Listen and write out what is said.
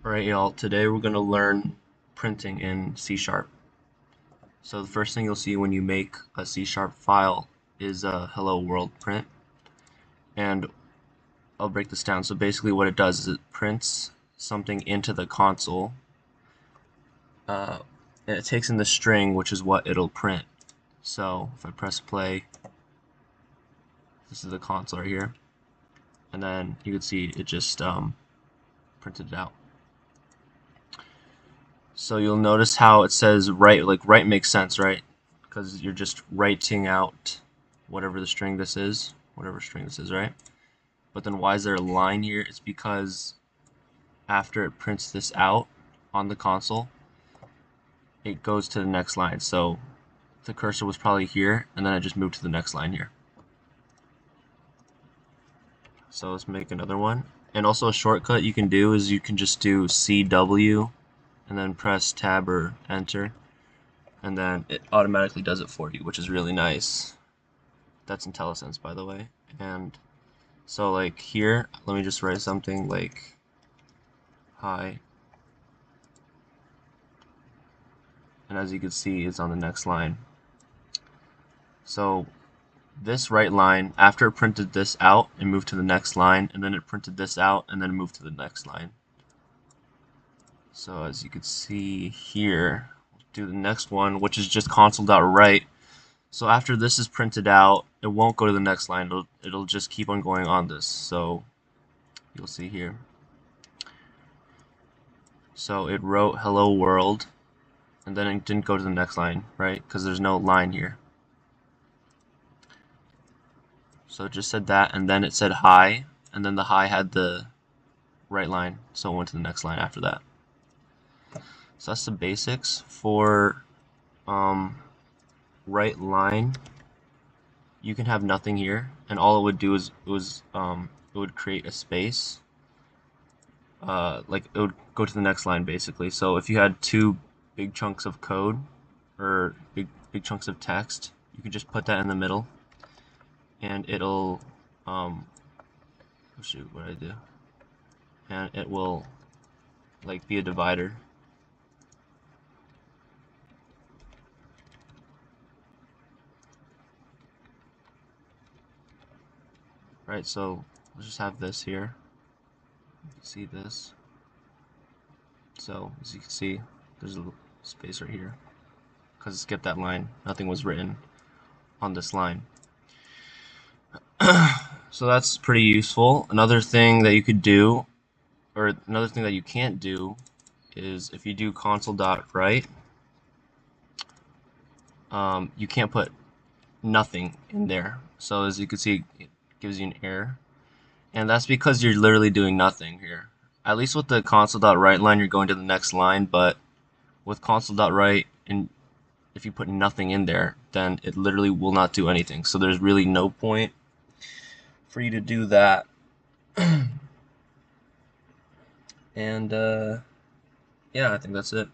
Alright y'all, today we're going to learn printing in C Sharp. So the first thing you'll see when you make a C Sharp file is a hello world print. And I'll break this down. So basically what it does is it prints something into the console. And it takes in the string, which is what it'll print. So if I press play, this is the console right here. And then you can see it just printed it out. So you'll notice how it says write, like write makes sense, right? Because you're just writing out whatever the string this is, right? But then why is there a line here? It's because after it prints this out on the console, it goes to the next line. So the cursor was probably here, and then I just moved to the next line here. So let's make another one. And also a shortcut you can do is you can just do CW and then press tab or enter, and then it automatically does it for you, which is really nice. That's IntelliSense, by the way. And so like here, let me just write something like hi, and as you can see, it's on the next line. So this right line, after it printed this out, it moved to the next line, and then it printed this out, and then moved to the next line. So as you can see here, do the next one, which is just console.write. So after this is printed out, it won't go to the next line. It'll just keep on going on this. So you'll see here. So it wrote hello world, and then it didn't go to the next line, right? Because there's no line here. So it just said that, and then it said hi, and then the hi had the right line, so it went to the next line after that. So that's the basics for right line. You can have nothing here, and all it would do is it would create a space. Like it would go to the next line basically. So if you had two big chunks of code or big chunks of text, you could just put that in the middle, and it'll oh shoot, what did I do? And it will like be a divider. Right, so let's just have this here. You can see this. So as you can see, there's a space right here because it skipped that line. Nothing was written on this line. So that's pretty useful. Another thing that you could do, or another thing that you can't do, is if you do console.write, you can't put nothing in there. So as you can see, it gives you an error. And that's because you're literally doing nothing here. At least with the console.write line, you're going to the next line, but with console.write, and if you put nothing in there, then it literally will not do anything. So there's really no point for you to do that. And yeah, I think that's it.